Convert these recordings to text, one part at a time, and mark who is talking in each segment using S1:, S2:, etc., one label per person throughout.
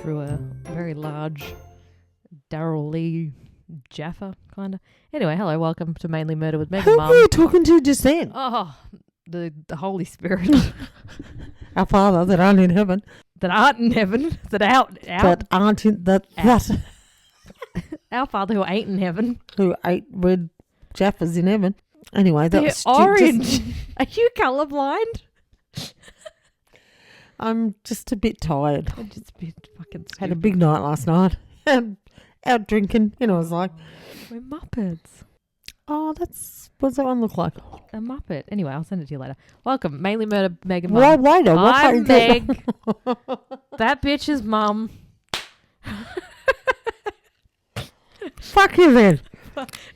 S1: through a very large Daryl Lee Jaffa, kind of. Anyway, hello, welcome to Mainly Murder with Megan.
S2: Who were you talking to just then?
S1: Oh, the Holy Spirit.
S2: Our Father that aren't in heaven.
S1: That aren't in heaven.
S2: That aren't in... That
S1: Our Father who ain't in heaven.
S2: Who ate red Jaffas in heaven. Anyway, that
S1: They're
S2: was...
S1: orange. Are you colourblind?
S2: I'm just a bit tired.
S1: I'm just a bit fucking stupid.
S2: Had a big night last night. Out drinking. You know, I was like...
S1: We're Muppets.
S2: Oh, what's that one look like?
S1: A Muppet. Anyway, I'll send it to you later. Welcome, Mainly Murder, Megan.
S2: Well, wait a
S1: I'm Meg. That bitch's mum.
S2: Fuck you then.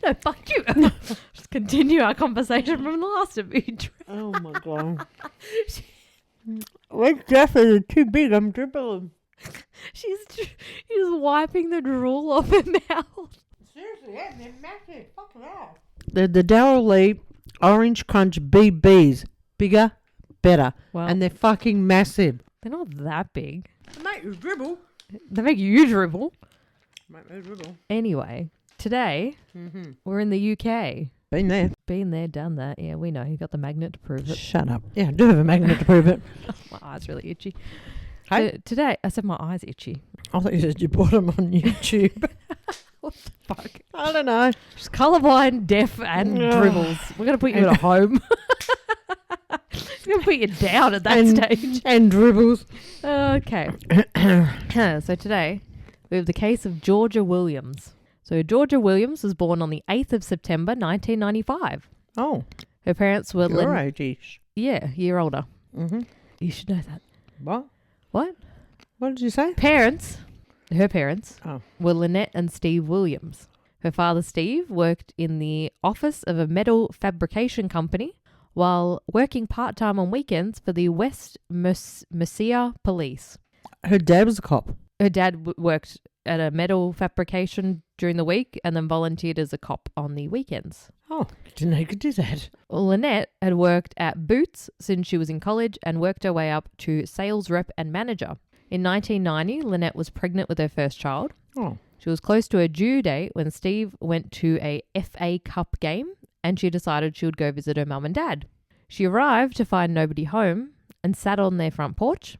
S1: No, fuck you. Just continue our conversation from the last episode.
S2: Oh my God. Red Jaffas are too big. I'm dribbling.
S1: She's wiping the drool off her mouth.
S2: Seriously, yeah, they're massive. Fuck it out. The Daryl Lee Orange Crunch BBs. Bigger, better.
S1: Well,
S2: and they're fucking massive.
S1: They're not that big.
S2: They make you dribble.
S1: They make you dribble.
S2: Make me dribble.
S1: Anyway, today we're in the UK.
S2: Been there.
S1: Been there, done that. Yeah, we know. You got the magnet to prove it.
S2: Shut up. Yeah, I do have a magnet to prove it.
S1: My eye's really itchy.
S2: Hey?
S1: So today, I said my eye's itchy.
S2: I thought you said you bought them on YouTube.
S1: What the fuck?
S2: I don't know.
S1: She's colourblind, deaf, and dribbles. We're going to put you at a home. We're going to put you down at that stage.
S2: And dribbles.
S1: Okay. So today, we have the case of Georgia Williams. So Georgia Williams was born on the 8th of September, 1995.
S2: Oh.
S1: Her parents were...
S2: Your age-ish.
S1: Yeah, a year older.
S2: Mm-hmm.
S1: You should know that.
S2: What?
S1: What?
S2: What did you say?
S1: Her parents
S2: Oh.
S1: were Lynnette and Steve Williams. Her father, Steve, worked in the office of a metal fabrication company while working part-time on weekends for the West Mercia Police.
S2: Her dad was a cop.
S1: Her dad worked at a metal fabrication during the week and then volunteered as a cop on the weekends.
S2: Oh, didn't know you could do that.
S1: Lynnette had worked at Boots since she was in college and worked her way up to sales rep and manager. In 1990, Lynnette was pregnant with her first child.
S2: Oh.
S1: She was close to her due date when Steve went to a FA Cup game and she decided she would go visit her mum and dad. She arrived to find nobody home and sat on their front porch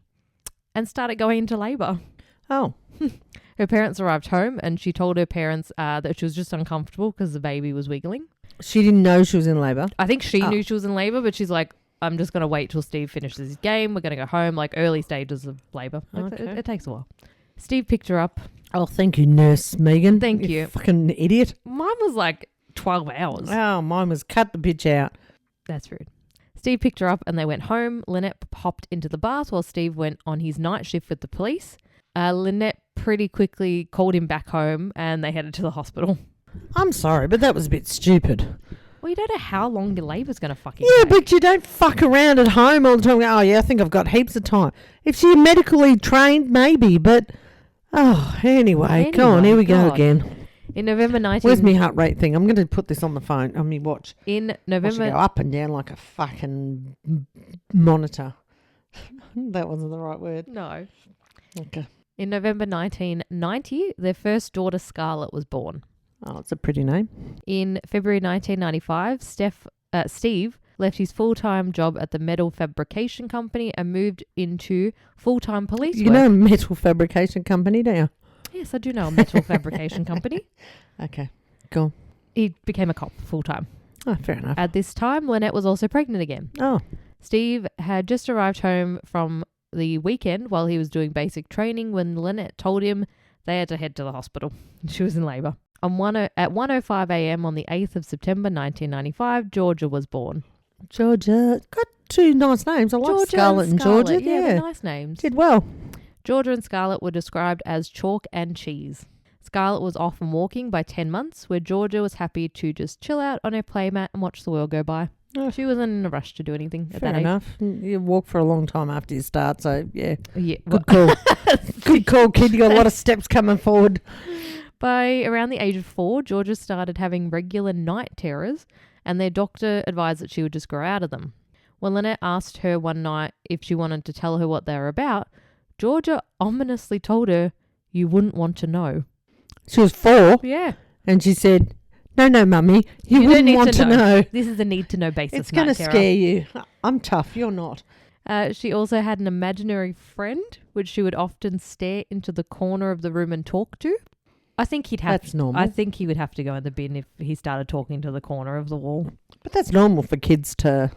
S1: and started going into labour.
S2: Oh.
S1: Her parents arrived home and she told her parents that she was just uncomfortable because the baby was wiggling.
S2: She didn't know she was in labour?
S1: I think she knew she was in labour, but she's like, I'm just going to wait till Steve finishes his game. We're going to go home, like early stages of labour. Like,
S2: Okay.
S1: it takes a while. Steve picked her up.
S2: Oh, thank you, Nurse Megan.
S1: Thank you.
S2: Fucking idiot.
S1: Mine was like 12 hours.
S2: Oh, mine was cut the bitch out.
S1: That's rude. Steve picked her up and they went home. Lynnette hopped into the bath while Steve went on his night shift with the police. Lynnette pretty quickly called him back home and they headed to the hospital.
S2: I'm sorry, but that was a bit stupid.
S1: Well, you don't know how long your labour's going to fucking
S2: Yeah,
S1: take.
S2: but you don't fuck around at home all the time. Oh, yeah, I think I've got heaps of time. If she's medically trained, maybe, but... Oh, anyway, go on, here we go again.
S1: In November 19...
S2: Where's my heart rate thing? I'm going to put this on the phone, on my watch.
S1: In
S2: Watch
S1: November...
S2: it go up and down like a fucking monitor. That wasn't the right word.
S1: No.
S2: Okay.
S1: In November 1990, their first daughter Scarlett was born.
S2: Oh, it's a pretty name.
S1: In February 1995, Steve left his full-time job at the metal fabrication company and moved into full-time police work.
S2: You know a metal fabrication company, don't you?
S1: Yes, I do know a metal fabrication company.
S2: Okay, go on.
S1: He became a cop full-time.
S2: Oh, fair enough.
S1: At this time, Lynnette was also pregnant again.
S2: Oh.
S1: Steve had just arrived home from the weekend while he was doing basic training when Lynnette told him they had to head to the hospital. She was in labour. At 1:05 a.m. on the 8th of September 1995, Georgia was born.
S2: Georgia. Got two nice names. I like Scarlett and Georgia.
S1: Yeah, they're nice names.
S2: Did well.
S1: Georgia and Scarlett were described as chalk and cheese. Scarlett was off and walking by 10 months, where Georgia was happy to just chill out on her playmat and watch the world go by.
S2: Oh.
S1: She wasn't in a rush to do anything at
S2: Fair
S1: that
S2: enough. You walk for a long time after you start, so yeah.
S1: age.
S2: Good call. Good call, kid. You got a lot of steps coming forward.
S1: By around the age of 4, Georgia started having regular night terrors, and their doctor advised that she would just grow out of them. When Lynnette asked her one night if she wanted to tell her what they were about, Georgia ominously told her You wouldn't want to know.
S2: She was 4.
S1: Yeah.
S2: And she said, no, Mummy, you
S1: don't
S2: wouldn't
S1: need
S2: want
S1: to
S2: to know.
S1: This is a need to know basis.
S2: It's going to scare you. I'm tough. You're not.
S1: She also had an imaginary friend, which she would often stare into the corner of the room and talk to. I think he'd have.
S2: That's normal.
S1: I think he would have to go in the bin if he started talking to the corner of the wall.
S2: But that's normal for kids to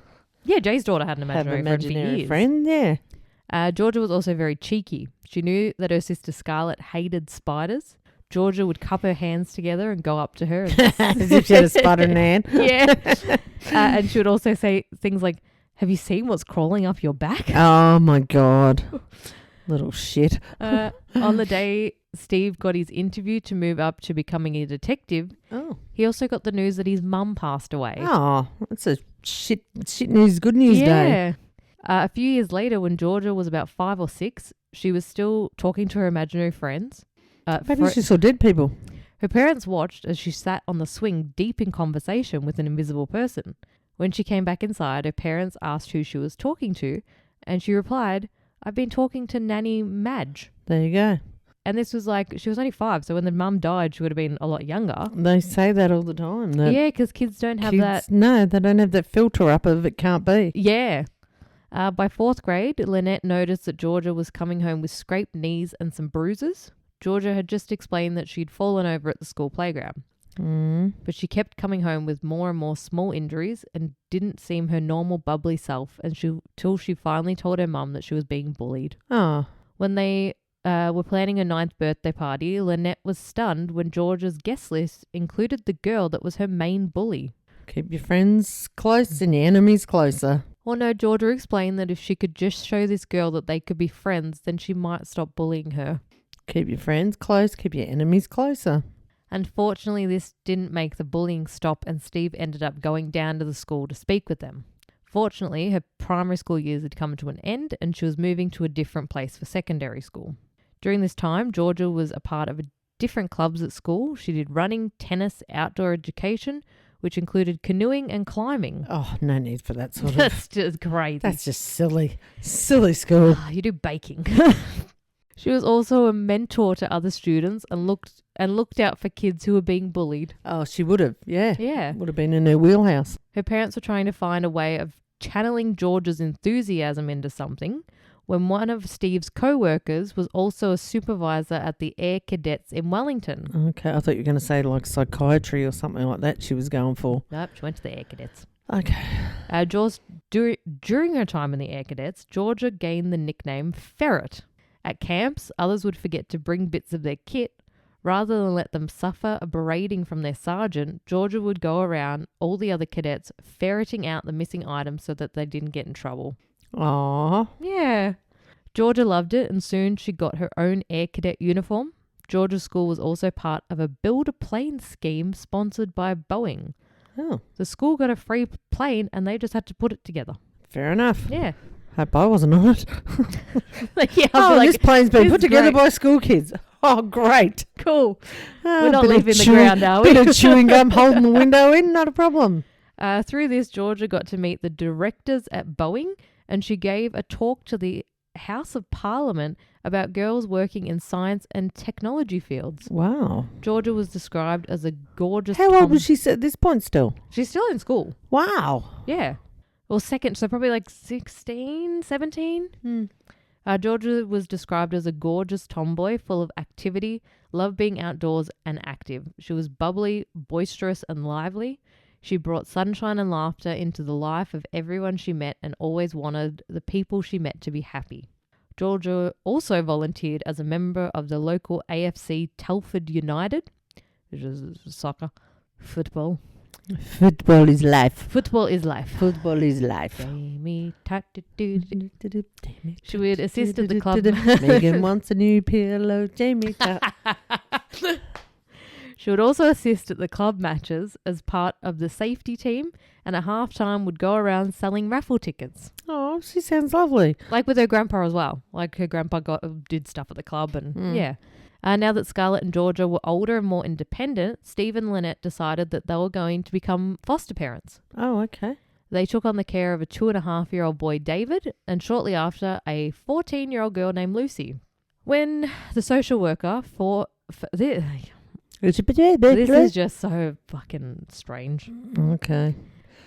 S1: Yeah, Jay's daughter had an
S2: have an
S1: imaginary
S2: friend. Yeah.
S1: Georgia was also very cheeky. She knew that her sister Scarlett hated spiders. Georgia would cup her hands together and go up to her.
S2: As if she had a spider in her hand.
S1: Yeah. And she would also say things like, have you seen what's crawling up your back?
S2: Oh, my God. Little shit.
S1: On the day Steve got his interview to move up to becoming a detective, he also got the news that his mum passed away.
S2: Oh, that's a shit news, good news day.
S1: A few years later, when Georgia was about 5 or 6, she was still talking to her imaginary friends.
S2: Maybe she saw dead people.
S1: Her parents watched as she sat on the swing deep in conversation with an invisible person. When she came back inside, her parents asked who she was talking to, and she replied, I've been talking to Nanny Madge.
S2: There you go.
S1: And this was like, she was only 5, so when the mum died, she would have been a lot younger.
S2: They say that all the time.
S1: Yeah, because kids don't have that.
S2: No, they don't have that filter up of it can't be.
S1: Yeah. By 4th grade, Lynnette noticed that Georgia was coming home with scraped knees and some bruises. Georgia had just explained that she'd fallen over at the school playground. But she kept coming home with more and more small injuries and didn't seem her normal bubbly self till she finally told her mum that she was being bullied.
S2: Oh.
S1: When they were planning her 9th birthday party, Lynnette was stunned when Georgia's guest list included the girl that was her main bully.
S2: Keep your friends close and your enemies closer.
S1: Well, no, Georgia explained that if she could just show this girl that they could be friends, then she might stop bullying her.
S2: Keep your friends close, keep your enemies closer.
S1: Unfortunately, this didn't make the bullying stop, and Steve ended up going down to the school to speak with them. Fortunately, her primary school years had come to an end and she was moving to a different place for secondary school. During this time, Georgia was a part of different clubs at school. She did running, tennis, outdoor education, which included canoeing and climbing.
S2: Oh, no need for that sort of...
S1: That's just crazy.
S2: That's just silly. Silly school.
S1: You do baking. She was also a mentor to other students and looked out for kids who were being bullied.
S2: Oh, she would have. Yeah.
S1: Yeah.
S2: Would have been in her wheelhouse.
S1: Her parents were trying to find a way of channeling Georgia's enthusiasm into something when one of Steve's co-workers was also a supervisor at the Air Cadets in Wellington.
S2: Okay, I thought you were going to say like psychiatry or something like that she was going for.
S1: Nope, she went to the Air Cadets.
S2: Okay.
S1: During her time in the Air Cadets, Georgia gained the nickname Ferret. At camps, others would forget to bring bits of their kit. Rather than let them suffer a berating from their sergeant, Georgia would go around all the other cadets ferreting out the missing items so that they didn't get in trouble.
S2: Aww.
S1: Yeah. Georgia loved it, and soon she got her own Air Cadet uniform. Georgia's school was also part of a build-a-plane scheme sponsored by Boeing.
S2: Oh.
S1: The school got a free plane and they just had to put it together.
S2: Fair enough.
S1: Yeah.
S2: Hope I wasn't on it.
S1: Yeah,
S2: this plane's been put together by school kids. Oh, great.
S1: Cool. We're not leaving the ground, are we?
S2: Bit of chewing gum holding the window in, not a problem.
S1: Through this, Georgia got to meet the directors at Boeing, and she gave a talk to the House of Parliament about girls working in science and technology fields.
S2: Wow.
S1: Georgia was described as a gorgeous...
S2: How old was she at this point still?
S1: She's still in school.
S2: Wow.
S1: Yeah. Well, second, so probably like 16, 17. Georgia was described as a gorgeous tomboy full of activity, loved being outdoors and active. She was bubbly, boisterous and lively. She brought sunshine and laughter into the life of everyone she met and always wanted the people she met to be happy. Georgia also volunteered as a member of the local AFC Telford United, which is soccer, football.
S2: Football is life.
S1: Football is life.
S2: Football is life.
S1: She would assist at the club.
S2: Megan wants a new pillow. Jamie.
S1: She would also assist at the club matches as part of the safety team, and at halftime would go around selling raffle tickets.
S2: Oh, she sounds lovely.
S1: Like with her grandpa as well. Like her grandpa did stuff at the club and yeah. Now that Scarlett and Georgia were older and more independent, Steve and Lynnette decided that they were going to become foster parents.
S2: Oh, okay.
S1: They took on the care of a 2.5-year-old boy, David, and shortly after, a 14-year-old girl named Lucy. When the social worker this
S2: This
S1: is just so fucking strange.
S2: Okay.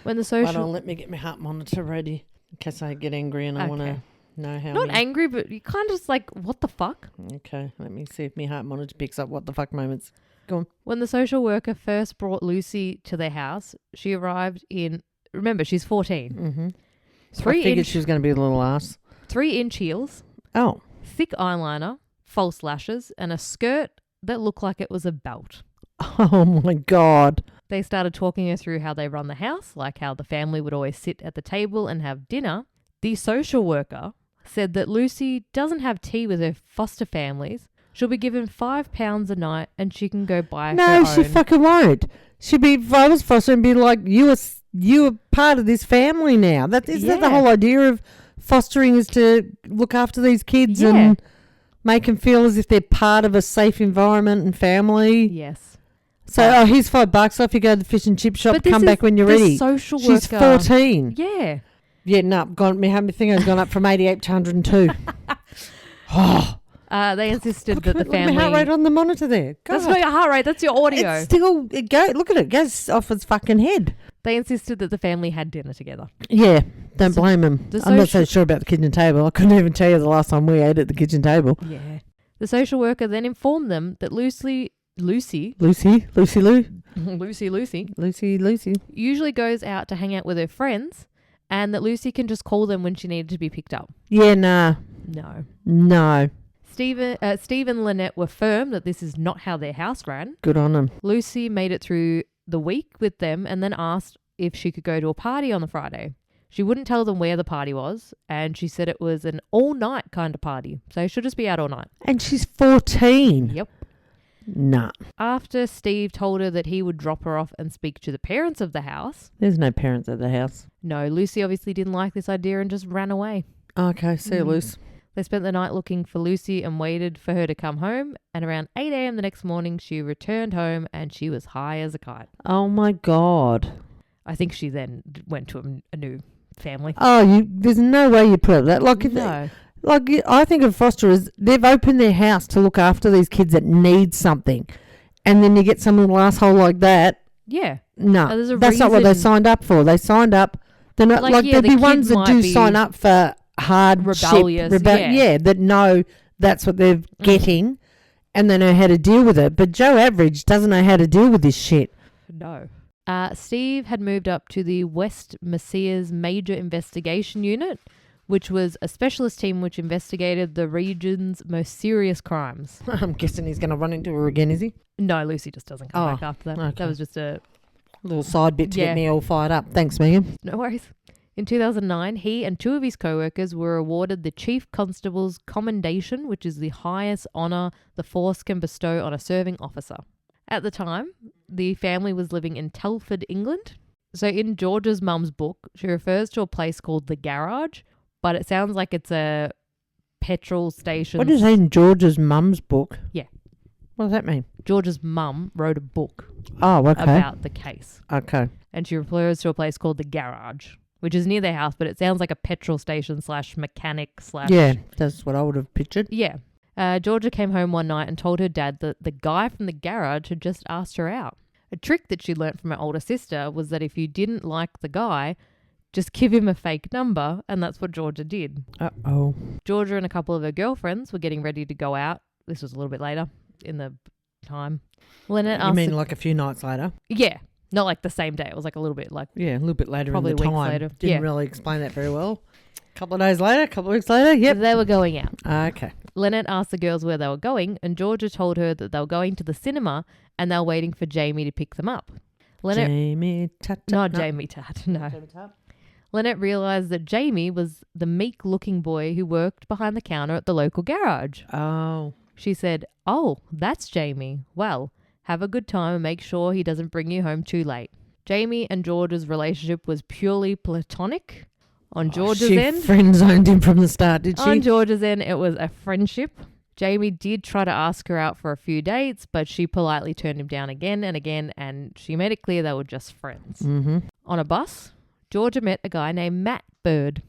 S1: When the
S2: Hold on,
S1: social...
S2: let me get my heart monitor ready in case I get angry and I want to know how
S1: Not
S2: many...
S1: angry, but you kind of just like, what the fuck?
S2: Okay, let me see if my heart monitor picks up what the fuck moments. Go on.
S1: When the social worker first brought Lucy to their house, she arrived in... Remember, she's 14.
S2: Mm-hmm. I
S1: 3
S2: figured
S1: inch...
S2: she was going to be a little ass.
S1: 3-inch heels,
S2: Oh.
S1: thick eyeliner, false lashes, and a skirt that looked like it was a belt.
S2: Oh, my God.
S1: They started talking her through how they run the house, like how the family would always sit at the table and have dinner. The social worker said that Lucy doesn't have tea with her foster families. She'll be given £5 a night and she can go buy her
S2: No,
S1: own.
S2: she fucking won't. She'd be, if I was foster, and be like, you are part of this family now. That the
S1: Yeah.
S2: whole idea of fostering, is to look after these kids
S1: Yeah.
S2: and make them feel as if they're part of a safe environment and family.
S1: Yes.
S2: So, here's $5 off. You go to the fish and chip shop.
S1: But this
S2: Come
S1: is
S2: back when you're
S1: the
S2: ready.
S1: social
S2: She's
S1: worker.
S2: 14.
S1: Yeah.
S2: Yeah, no, my thing has gone up from 88 to 102. Oh,
S1: They insisted that the
S2: look at
S1: family...
S2: my heart rate on the monitor there. God.
S1: That's not your heart rate, that's your audio.
S2: It's still, look at it. It goes off its fucking head.
S1: They insisted that the family had dinner together.
S2: Yeah, don't
S1: So
S2: blame him.
S1: the
S2: I'm not so
S1: social-
S2: sure about the kitchen table. I couldn't even tell you the last time we ate at the kitchen table.
S1: Yeah. The social worker then informed them that Lucy
S2: Lucy
S1: usually goes out to hang out with her friends and that Lucy can just call them when she needed to be picked up.
S2: Yeah, nah.
S1: No.
S2: No.
S1: Steve and Lynnette were firm that this is not how their house ran.
S2: Good on them.
S1: Lucy made it through the week with them and then asked if she could go to a party on the Friday. She wouldn't tell them where the party was, and she said it was an all-night kind of party, so she'll just be out all night.
S2: And she's 14.
S1: Yep.
S2: Nah.
S1: After Steve told her that he would drop her off and speak to the parents of the house,
S2: There's no parents at the house.
S1: no, Lucy obviously didn't like this idea and just ran away.
S2: Okay, see you, Luce.
S1: They spent the night looking for Lucy and waited for her to come home, and around 8 a.m. the next morning she returned home and she was high as a kite.
S2: Oh, my God.
S1: I think she then went to a new family.
S2: Oh, there's no way you put it that.
S1: No.
S2: I think of fosterers, they've opened their house to look after these kids that need something. And then you get some little asshole like that.
S1: Yeah.
S2: No,
S1: There's a
S2: that's not what they
S1: reason-
S2: signed up for. They signed up. They're not
S1: Like, yeah,
S2: there'd
S1: the
S2: be ones
S1: kid
S2: that
S1: might
S2: do
S1: be
S2: sign up for hardship,
S1: rebellious, yeah.
S2: that know that's what they're getting, and they know how to deal with it. But Joe Average doesn't know how to deal with this shit.
S1: No. Steve had moved up to the West Messiah's Major Investigation Unit, which was a specialist team which investigated the region's most serious crimes.
S2: I'm guessing he's going to run into her again, is he?
S1: No, Lucy just doesn't come
S2: Oh,
S1: back after that.
S2: okay.
S1: That was just a...
S2: Little side bit to
S1: Yeah.
S2: get me all fired up. Thanks, Megan.
S1: No worries. In 2009, he and 2 of his co-workers were awarded the Chief Constable's Commendation, which is the highest honour the force can bestow on a serving officer. At the time, the family was living in Telford, England. So in George's mum's book, she refers to a place called the Garage, but it sounds like it's a petrol station.
S2: What is that in George's mum's book?
S1: Yeah.
S2: What does that mean?
S1: George's mum wrote a book
S2: Oh, okay.
S1: about the case.
S2: Okay.
S1: And she refers to a place called the Garage, which is near their house, but it sounds like a petrol station / mechanic /
S2: Yeah, that's what I would have pictured.
S1: Yeah. Georgia came home one night and told her dad that the guy from the garage had just asked her out. A trick that she learnt from her older sister was that if you didn't like the guy, just give him a fake number, and that's what Georgia did.
S2: Uh-oh.
S1: Georgia and a couple of her girlfriends were getting ready to go out. This was a little bit later in the time. Lynnette
S2: You
S1: asked
S2: mean like a few nights later?
S1: Yeah. Not like the same day. It was like a little bit like...
S2: Yeah, a little bit later
S1: Probably
S2: in the
S1: weeks
S2: time.
S1: later.
S2: Didn't
S1: Yeah.
S2: really explain that very well. A couple of days later, a couple of weeks later, yep.
S1: They were going out.
S2: Okay.
S1: Lynnette asked the girls where they were going, and Georgia told her that they were going to the cinema and they were waiting for Jamie to pick them up. Lynnette...
S2: Jamie Tut.
S1: Not Jamie Tatt, no. Lynette realised that Jamie was the meek-looking boy who worked behind the counter at the local garage.
S2: Oh.
S1: She said, "Oh, that's Jamie. Well, have a good time and make sure he doesn't bring you home too late." Jamie and George's relationship was purely platonic. On George's
S2: she
S1: end...
S2: friend-zoned him from the start, did she?
S1: On George's end, it was a friendship. Jamie did try to ask her out for a few dates, but she politely turned him down again and again, and she made it clear they were just friends.
S2: Mm-hmm.
S1: On a bus, Georgia met a guy named Matt Bird.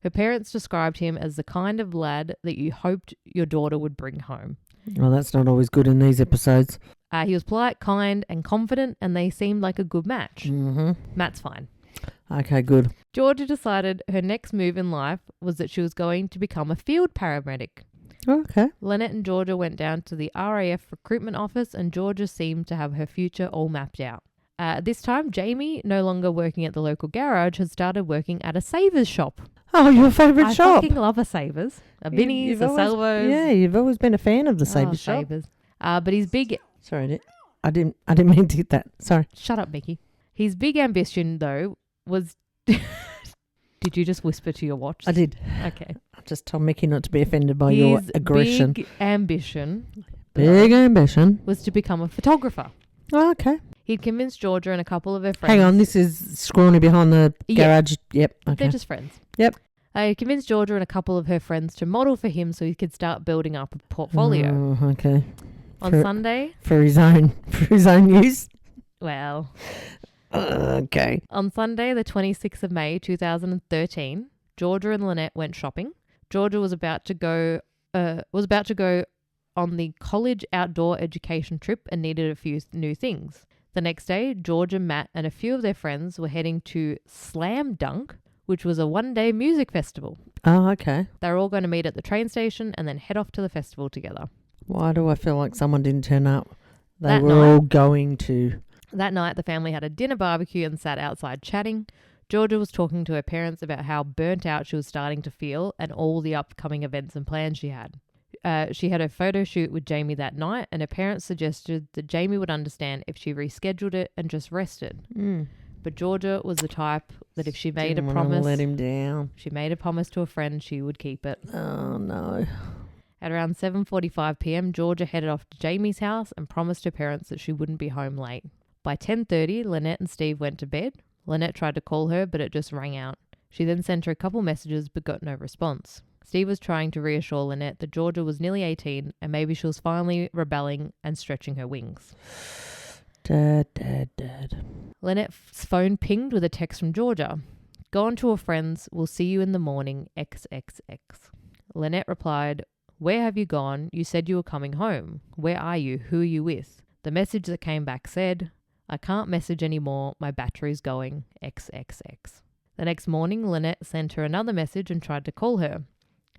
S1: Her parents described him as the kind of lad that you hoped your daughter would bring home.
S2: Well, that's not always good in these episodes.
S1: He was polite, kind, and confident, and they seemed like a good match.
S2: Mm-hmm.
S1: Matt's fine.
S2: Okay, good.
S1: Georgia decided her next move in life was that she was going to become a field paramedic.
S2: Okay.
S1: Lynnette and Georgia went down to the RAF recruitment office, and Georgia seemed to have her future all mapped out. At this time, Jamie, no longer working at the local garage, had started working at a Savers shop.
S2: Oh, your favourite shop.
S1: I fucking love a Savers. A Vinnie's, a Salvos.
S2: Yeah, you've always been a fan of the Savers shop.
S1: Savers. But his big...
S2: Sorry, I didn't mean to hit that. Sorry.
S1: Shut up, Mickey. His big ambition, though, was... Did you just whisper to your watch?
S2: I did.
S1: Okay.
S2: I just told Mickey not to be offended by your aggression.
S1: Big ambition was to become a photographer.
S2: Oh, okay.
S1: He'd convinced Georgia and a couple of her friends.
S2: Hang on, this is Scrawny behind the garage. Yep. Okay.
S1: They're just friends.
S2: Yep.
S1: He convinced Georgia and a couple of her friends to model for him so he could start building up a portfolio.
S2: Oh, okay.
S1: On Sunday.
S2: For his own use.
S1: Well.
S2: Okay.
S1: On Sunday, the 26th of May, 2013, Georgia and Lynnette went shopping. Georgia was about to go on the college outdoor education trip and needed a few new things. The next day, Georgia, Matt, and a few of their friends were heading to Slam Dunk, which was a one-day music festival.
S2: Oh, okay.
S1: They were all going to meet at the train station and then head off to the festival together.
S2: Why do I feel like someone didn't turn up? They were all going to.
S1: That night, the family had a dinner barbecue and sat outside chatting. Georgia was talking to her parents about how burnt out she was starting to feel and all the upcoming events and plans she had. She had a photo shoot with Jamie that night, and her parents suggested that Jamie would understand if she rescheduled it and just rested. But Georgia was the type that if she made a promise,
S2: let him down.
S1: She made a promise to a friend, she would keep it.
S2: Oh no!
S1: At around 7:45 p.m., Georgia headed off to Jamie's house and promised her parents that she wouldn't be home late. By 10:30, Lynnette and Steve went to bed. Lynnette tried to call her, but it just rang out. She then sent her a couple messages, but got no response. Steve was trying to reassure Lynnette that Georgia was nearly 18 and maybe she was finally rebelling and stretching her wings.
S2: Dad.
S1: Lynette's phone pinged with a text from Georgia. Gone to her friends. We'll see you in the morning. XXX. Lynnette replied, "Where have you gone? You said you were coming home. Where are you? Who are you with?" The message that came back said, "I can't message anymore. My battery's going. XXX. The next morning, Lynnette sent her another message and tried to call her.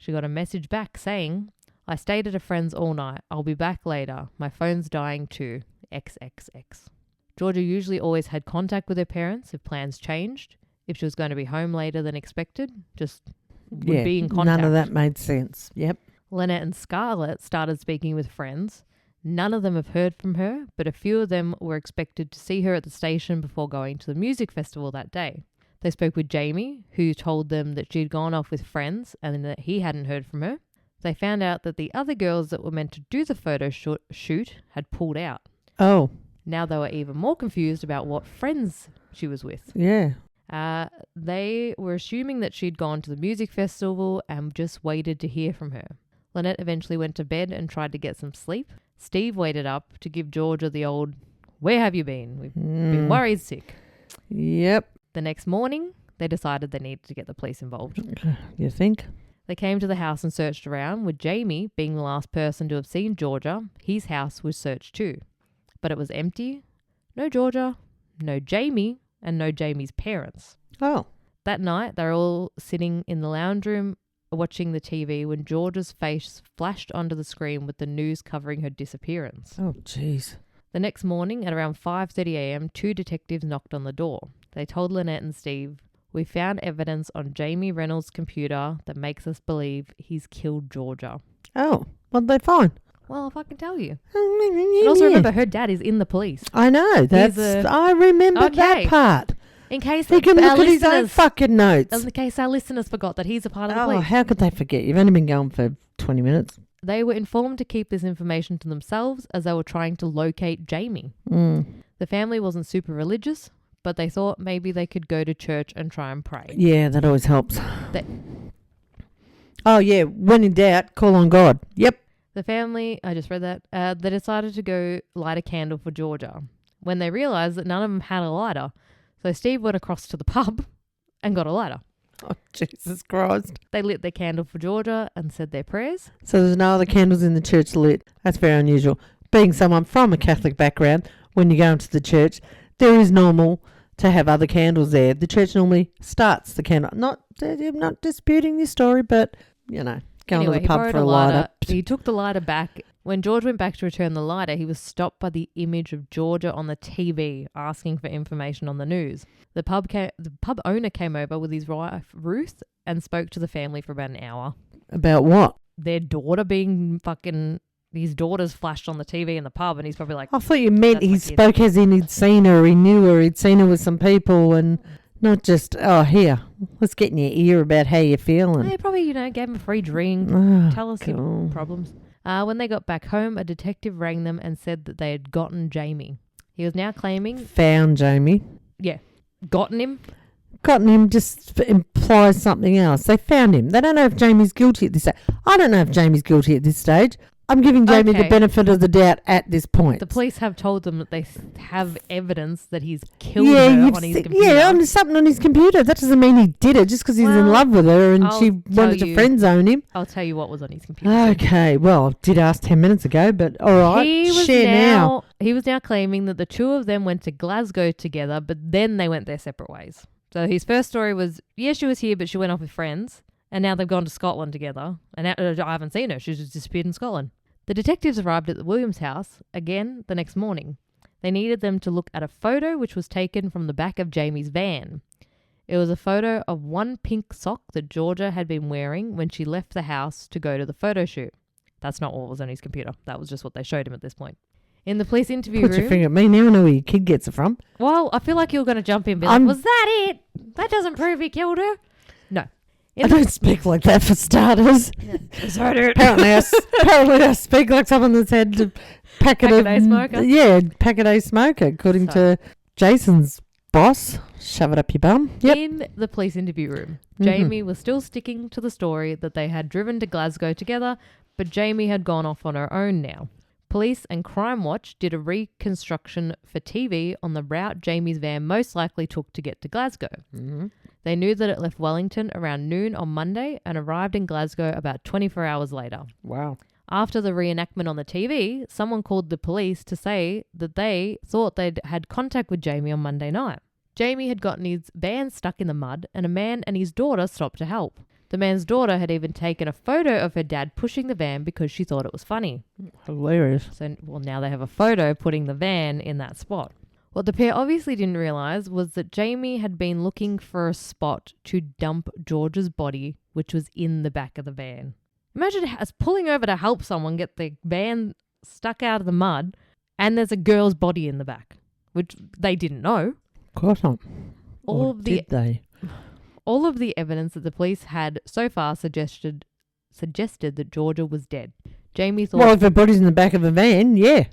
S1: She got a message back saying, "I stayed at a friend's all night. I'll be back later. My phone's dying too. XXX. Georgia usually always had contact with her parents if plans changed. If she was going to be home later than expected, just would be in contact.
S2: None of that made sense. Yep.
S1: Lynnette and Scarlett started speaking with friends. None of them have heard from her, but a few of them were expected to see her at the station before going to the music festival that day. They spoke with Jamie, who told them that she'd gone off with friends and that he hadn't heard from her. They found out that the other girls that were meant to do the photo shoot had pulled out.
S2: Oh.
S1: Now they were even more confused about what friends she was with.
S2: Yeah.
S1: They were assuming that she'd gone to the music festival and just waited to hear from her. Lynnette eventually went to bed and tried to get some sleep. Steve waited up to give Georgia the old, "Where have you been? We've been worried sick."
S2: Yep.
S1: The next morning, they decided they needed to get the police involved.
S2: You think?
S1: They came to the house and searched around, with Jamie being the last person to have seen Georgia. His house was searched too. But it was empty. No Georgia, no Jamie, and no Jamie's parents.
S2: Oh.
S1: That night, they were all sitting in the lounge room watching the TV when Georgia's face flashed onto the screen with the news covering her disappearance.
S2: Oh, jeez.
S1: The next morning, at around 5:30 a.m., 2 detectives knocked on the door. They told Lynnette and Steve, "We found evidence on Jamie Reynolds' computer that makes us believe he's killed Georgia."
S2: Oh, what'd they find?
S1: Well, if I can tell you. And also remember, her dad is in the police.
S2: I know. I remember that part.
S1: In case
S2: he can look at his own fucking notes.
S1: In case our listeners forgot that he's a part of the
S2: police.
S1: police.
S2: How could they forget? You've only been going for 20 minutes.
S1: They were informed to keep this information to themselves as they were trying to locate Jamie. The family wasn't super religious, but they thought maybe they could go to church and try and pray.
S2: Yeah, that always helps. Oh, yeah. When in doubt, call on God. Yep.
S1: The family, I just read that, they decided to go light a candle for Georgia when they realised that none of them had a lighter. So Steve went across to the pub and got a lighter.
S2: Oh, Jesus Christ.
S1: They lit their candle for Georgia and said their prayers.
S2: So there's no other candles in the church lit. That's very unusual. Being someone from a Catholic background, when you go into the church, there is normal to have other candles there. The church normally starts the candle. I'm not disputing this story, but, going to the pub for a lighter.
S1: He took the lighter back. When George went back to return the lighter, he was stopped by the image of Georgia on the TV asking for information on the news. The pub owner came over with his wife, Ruth, and spoke to the family for about an hour.
S2: About what?
S1: Their daughter being fucking... His daughter's flashed on the TV in the pub, and he's probably like...
S2: I thought you meant he spoke as in he'd seen her, he knew her, he'd seen her with some people, and not just, here, let's get in your ear about how you're feeling.
S1: They probably, gave him a free drink, tell us your problems. When they got back home, a detective rang them and said that they had gotten Jamie. He was now claiming...
S2: Found Jamie.
S1: Yeah. Gotten him?
S2: Gotten him just implies something else. They found him. They don't know if Jamie's guilty at this stage. I don't know if Jamie's guilty at this stage. I'm giving Jamie the benefit of the doubt at this point.
S1: The police have told them that they have evidence that he's killed her on his computer.
S2: Yeah, on something on his computer. That doesn't mean he did it just because he's in love with her and she wanted to friend zone him.
S1: I'll tell you what was on his computer.
S2: Okay, well, did ask 10 minutes ago, but all right, now.
S1: He was now claiming that the two of them went to Glasgow together, but then they went their separate ways. So his first story was, she was here, but she went off with friends. And now they've gone to Scotland together. And I haven't seen her. She's just disappeared in Scotland. The detectives arrived at the Williams house again the next morning. They needed them to look at a photo which was taken from the back of Jamie's van. It was a photo of one pink sock that Georgia had been wearing when she left the house to go to the photo shoot. That's not what was on his computer. That was just what they showed him at this point. In the police interview room...
S2: Put your finger at me. Now I know where your kid gets it from.
S1: Well, I feel like you're going to jump in and be like, was that it? That doesn't prove he killed her. No.
S2: I don't speak like that for starters. Apparently I speak like someone that's had a packet-a-day
S1: smoker.
S2: Yeah, packet-a-day smoker, according to Jason's boss. Shove it up your bum. Yep.
S1: In the police interview room, Jamie was still sticking to the story that they had driven to Glasgow together, but Jamie had gone off on her own now. Police and Crime Watch did a reconstruction for TV on the route Jamie's van most likely took to get to Glasgow. Mm-hmm. They knew that it left Wellington around noon on Monday and arrived in Glasgow about 24 hours later.
S2: Wow.
S1: After the reenactment on the TV, someone called the police to say that they thought they'd had contact with Jamie on Monday night. Jamie had gotten his van stuck in the mud and a man and his daughter stopped to help. The man's daughter had even taken a photo of her dad pushing the van because she thought it was funny.
S2: Hilarious.
S1: So, now they have a photo putting the van in that spot. What the pair obviously didn't realise was that Jamie had been looking for a spot to dump George's body, which was in the back of the van. Imagine us pulling over to help someone get the van stuck out of the mud and there's a girl's body in the back, which they didn't know.
S2: Of course not. Did they?
S1: All of the evidence that the police had so far suggested that Georgia was dead. Jamie thought...
S2: Well, if her body's in the back of a van, yeah.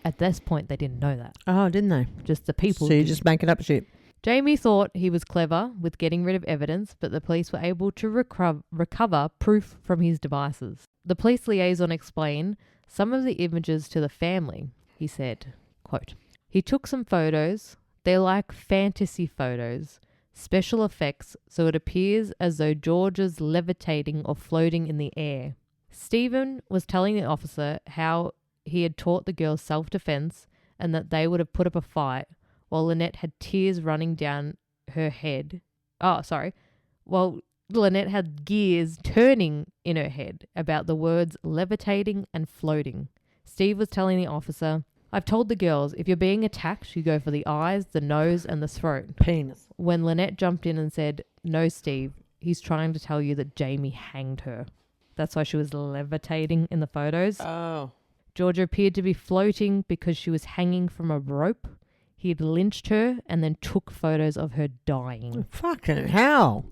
S1: At this point, they didn't know that.
S2: Oh, didn't they?
S1: Just the people.
S2: So you're just making up shit.
S1: Jamie thought he was clever with getting rid of evidence, but the police were able to recover proof from his devices. The police liaison explained some of the images to the family. He said, quote, "He took some photos. They're like fantasy photos. Special effects, so it appears as though George is levitating or floating in the air." Stephen was telling the officer how he had taught the girls self-defense and that they would have put up a fight, while Lynnette had tears running down her head. Well, Lynnette had gears turning in her head about the words levitating and floating. Steve was telling the officer, "I've told the girls, if you're being attacked, you go for the eyes, the nose, and the throat."
S2: Penis.
S1: When Lynnette jumped in and said, "No, Steve, he's trying to tell you that Jamie hanged her." That's why she was levitating in the photos.
S2: Oh.
S1: Georgia appeared to be floating because she was hanging from a rope. He had lynched her and then took photos of her dying.
S2: Fucking hell.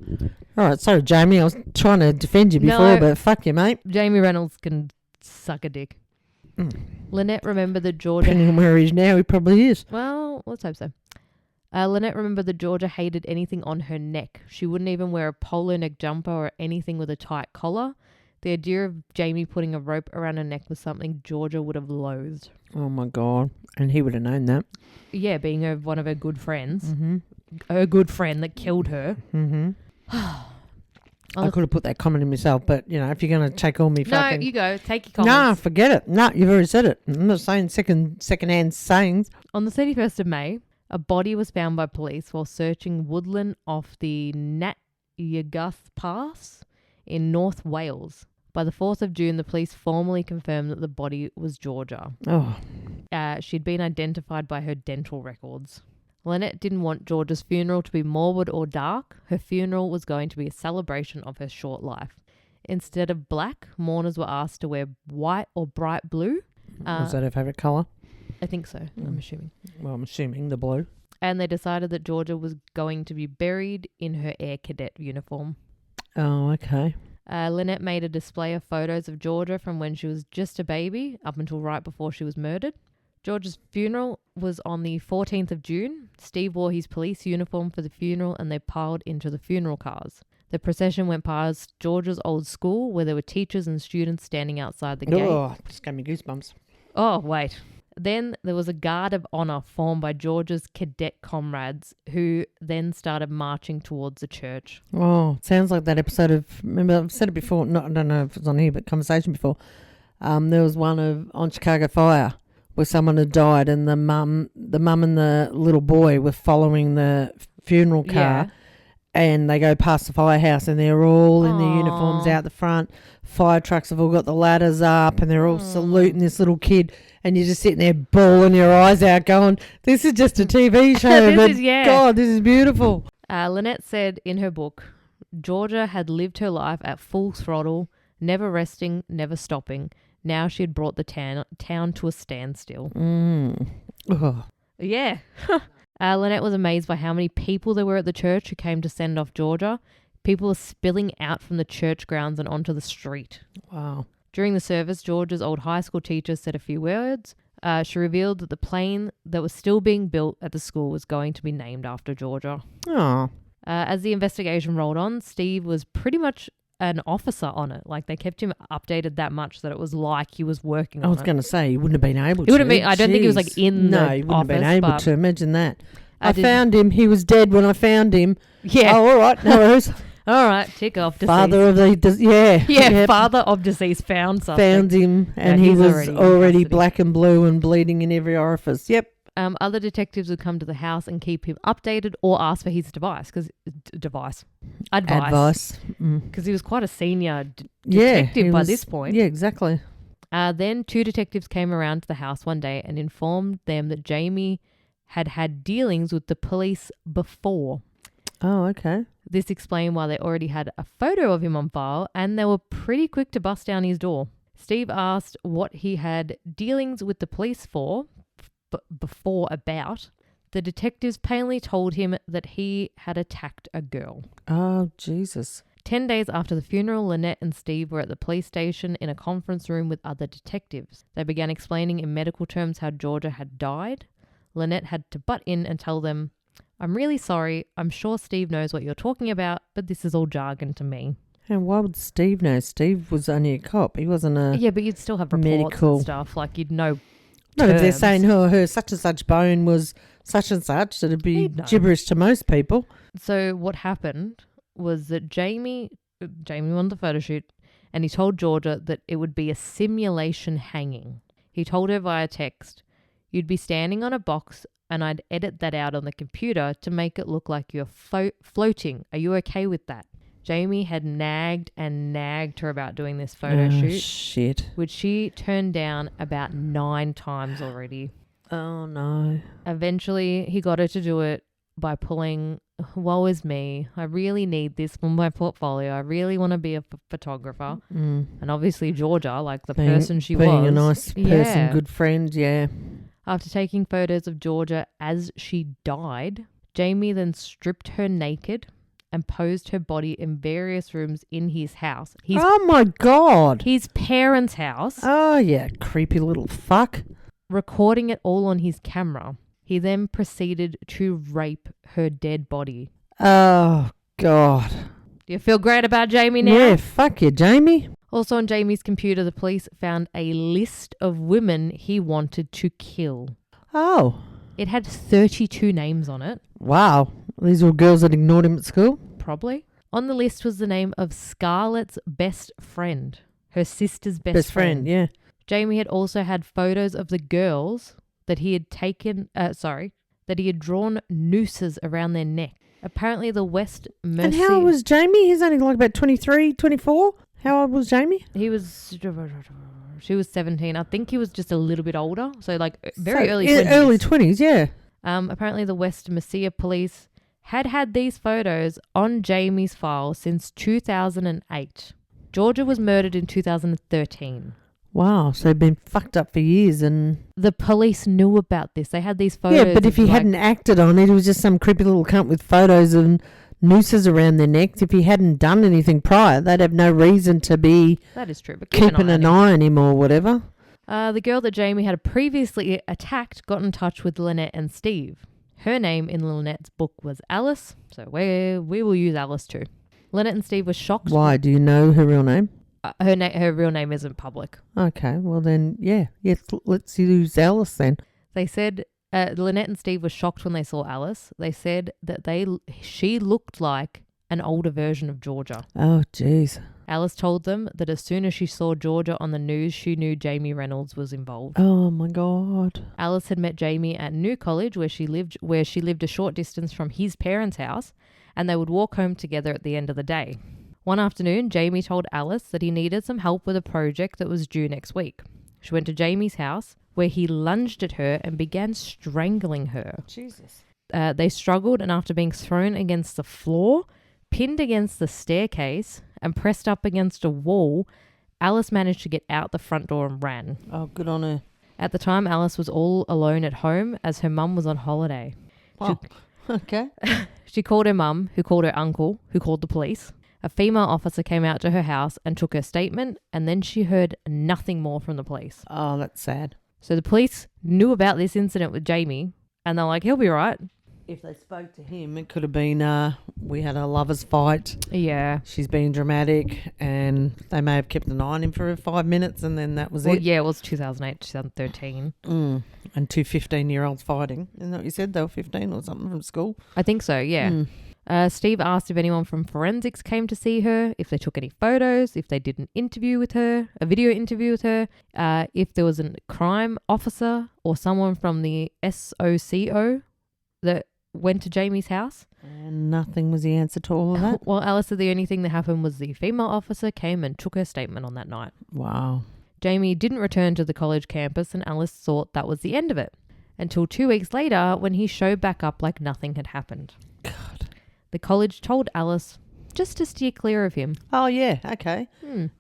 S2: All right, sorry, Jamie. I was trying to defend you before, but fuck you, mate.
S1: Jamie Reynolds can suck a dick. Lynnette remembered that Georgia...
S2: Depending on where he is now, he probably is.
S1: Well, let's hope so. Lynnette remembered that Georgia hated anything on her neck. She wouldn't even wear a polo neck jumper or anything with a tight collar. The idea of Jamie putting a rope around her neck was something Georgia would have loathed.
S2: Oh, my God. And he would have known that.
S1: Yeah, being one of her good friends. Mm-hmm. Her good friend that killed her.
S2: Mm-hmm. I could have put that comment in myself, but, if you're going to take all me fucking...
S1: No, you go. Take your
S2: No,
S1: comments.
S2: forget it. No, you've already said it. I'm not saying second-hand sayings.
S1: On the 31st of May, a body was found by police while searching woodland off the Natyaguth Pass in North Wales. By the 4th of June, the police formally confirmed that the body was Georgia.
S2: Oh.
S1: She'd been identified by her dental records. Lynnette didn't want Georgia's funeral to be morbid or dark. Her funeral was going to be a celebration of her short life. Instead of black, mourners were asked to wear white or bright blue.
S2: Was that her favourite colour?
S1: I think so, I'm assuming.
S2: Well, I'm assuming the blue.
S1: And they decided that Georgia was going to be buried in her Air Cadet uniform.
S2: Oh, okay.
S1: Lynnette made a display of photos of Georgia from when she was just a baby up until right before she was murdered. Georgia's funeral was on the 14th of June. Steve wore his police uniform for the funeral and they piled into the funeral cars. The procession went past Georgia's old school where there were teachers and students standing outside the gate.
S2: Oh, just gave me goosebumps.
S1: Oh, wait. Then there was a guard of honour formed by Georgia's cadet comrades who then started marching towards the church.
S2: Oh, sounds like that episode of... Remember, I've said it before. No, I don't know if it's on here, but conversation before. There was one on Chicago Fire where someone had died and the mum and the little boy were following the funeral car.
S1: Yeah.
S2: And they go past the firehouse and they're all in their uniforms out the front. Fire trucks have all got the ladders up and they're all saluting this little kid. And you're just sitting there bawling your eyes out going, this is just a TV show. God, this is beautiful.
S1: Lynnette said in her book, Georgia had lived her life at full throttle, never resting, never stopping. Now she had brought the town to a standstill.
S2: Oh.
S1: Yeah. Lynnette was amazed by how many people there were at the church who came to send off Georgia. People were spilling out from the church grounds and onto the street.
S2: Wow.
S1: During the service, Georgia's old high school teacher said a few words. She revealed that the plane that was still being built at the school was going to be named after Georgia.
S2: Oh.
S1: As the investigation rolled on, Steve was pretty much an officer on it. Like, they kept him updated that much that it was like he was working on it.
S2: I was going to say, he wouldn't have been able to.
S1: He wouldn't have been, I don't think he was like in the office.
S2: No, he wouldn't have been able to. Imagine that.
S1: I
S2: found him. He was dead when I found him.
S1: Yeah.
S2: Oh, all right. No worries.
S1: All right. Tick off. Deceased.
S2: Father of the... Yeah.
S1: Yeah, father of deceased found something.
S2: Found him and he was already black and blue and bleeding in every orifice. Yep.
S1: Other detectives would come to the house and keep him updated or ask for his advice. Advice. Because he was quite a senior detective by this point.
S2: Yeah, exactly.
S1: Then 2 detectives came around to the house one day and informed them that Jamie had had dealings with the police before.
S2: Oh, okay.
S1: This explained why they already had a photo of him on file and they were pretty quick to bust down his door. Steve asked what he had dealings with the police for, before about. The detectives plainly told him that he had attacked a girl.
S2: Oh, Jesus.
S1: 10 days after the funeral, Lynnette and Steve were at the police station in a conference room with other detectives. They began explaining in medical terms how Georgia had died. Lynnette had to butt in and tell them, I'm really sorry. I'm sure Steve knows what you're talking about, but this is all jargon to me.
S2: And why would Steve know? Steve was only a cop. He wasn't a
S1: Yeah, but you'd still have reports
S2: medical
S1: and stuff. Like, you'd know
S2: Not if they're
S1: terms.
S2: saying her such and such bone was such and such. It'd be
S1: He'd know.
S2: gibberish to most people.
S1: So what happened was that Jamie wanted the photo shoot and he told Georgia that it would be a simulation hanging. He told her via text, you'd be standing on a box and I'd edit that out on the computer to make it look like you're floating. Are you okay with that? Jamie had nagged her about doing this photo shoot.
S2: Shit.
S1: Which she turned down about 9 times already.
S2: Oh, no.
S1: Eventually, he got her to do it by pulling, woe is me, I really need this for my portfolio. I really want to be a photographer. And obviously Georgia, like the person she was.
S2: Being a nice person, good friend, yeah.
S1: After taking photos of Georgia as she died, Jamie then stripped her naked and posed her body in various rooms in his house.
S2: Oh, my God.
S1: His parents' house.
S2: Oh, yeah, creepy little fuck.
S1: Recording it all on his camera. He then proceeded to rape her dead body.
S2: Oh, God.
S1: Do you feel great about Jamie now?
S2: Yeah, fuck you, Jamie.
S1: Also on Jamie's computer, the police found a list of women he wanted to kill.
S2: Oh.
S1: It had 32 names on it.
S2: Wow. These were girls that ignored him at school?
S1: Probably. On the list was the name of Scarlett's best friend, her sister's best friend.
S2: Yeah.
S1: Jamie had also had photos of the girls that he had that he had drawn nooses around their neck. Apparently the West Mercy...
S2: And how old was Jamie? He's only like about 23, 24. How old was Jamie?
S1: She was 17. I think he was just a little bit older. So like early 20s.
S2: Early 20s, yeah.
S1: Apparently the West Mercia police had these photos on Jamie's file since 2008. Georgia was murdered in 2013.
S2: Wow, so they've been fucked up for years and...
S1: The police knew about this. They had these photos.
S2: Yeah, but if he hadn't acted on it, it was just some creepy little cunt with photos and nooses around their necks. If he hadn't done anything prior, they'd have no reason to be...
S1: That is true. But
S2: keeping an eye on him or whatever.
S1: The girl that Jamie had previously attacked got in touch with Lynnette and Steve. Her name in Lynette's book was Alice, so we will use Alice too. Lynnette and Steve were shocked.
S2: Why? Do you know her real name?
S1: Her real name isn't public.
S2: Okay, well then, yeah. Yes, let's use Alice then.
S1: They said Lynnette and Steve were shocked when they saw Alice. They said that she looked like an older version of Georgia.
S2: Oh, jeez.
S1: Alice told them that as soon as she saw Georgia on the news, she knew Jamie Reynolds was involved.
S2: Oh my God.
S1: Alice had met Jamie at New College where she lived a short distance from his parents' house, and they would walk home together at the end of the day. One afternoon, Jamie told Alice that he needed some help with a project that was due next week. She went to Jamie's house where he lunged at her and began strangling her.
S2: Jesus.
S1: They struggled, and after being thrown against the floor, pinned against the staircase, and pressed up against a wall, Alice managed to get out the front door and ran.
S2: Oh, good on her.
S1: At the time, Alice was all alone at home as her mum was on holiday.
S2: Oh, okay.
S1: She called her mum, who called her uncle, who called the police. A female officer came out to her house and took her statement, and then she heard nothing more from the police.
S2: Oh, that's sad.
S1: So the police knew about this incident with Jamie, and they're like, he'll be right.
S2: If they spoke to him, it could have been, we had a lover's fight.
S1: Yeah.
S2: She's been dramatic, and they may have kept an eye on him for 5 minutes, and then that was it.
S1: Yeah, it was 2008, 2013.
S2: And two 15-year-olds fighting. Isn't that what you said? They were 15 or something from school?
S1: I think so, yeah. Steve asked if anyone from forensics came to see her, if they took any photos, if they did an interview with her, a video interview with her, if there was a crime officer or someone from the SOCO that went to Jamie's house.
S2: And nothing was the answer to all of that?
S1: Well, Alice said the only thing that happened was the female officer came and took her statement on that night.
S2: Wow.
S1: Jamie didn't return to the college campus, and Alice thought that was the end of it, until 2 weeks later when he showed back up like nothing had happened.
S2: God.
S1: The college told Alice just to steer clear of him.
S2: Oh, yeah, okay.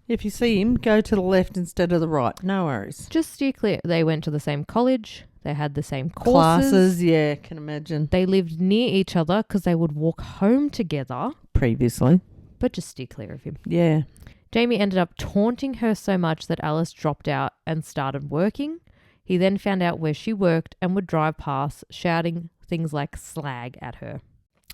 S2: If you see him, go to the left instead of the right. No worries.
S1: Just steer clear. They went to the same college. They had the same
S2: classes. Yeah, can imagine.
S1: They lived near each other because they would walk home together.
S2: Previously.
S1: But just steer clear of him.
S2: Yeah.
S1: Jamie ended up taunting her so much that Alice dropped out and started working. He then found out where she worked and would drive past shouting things like slag at her.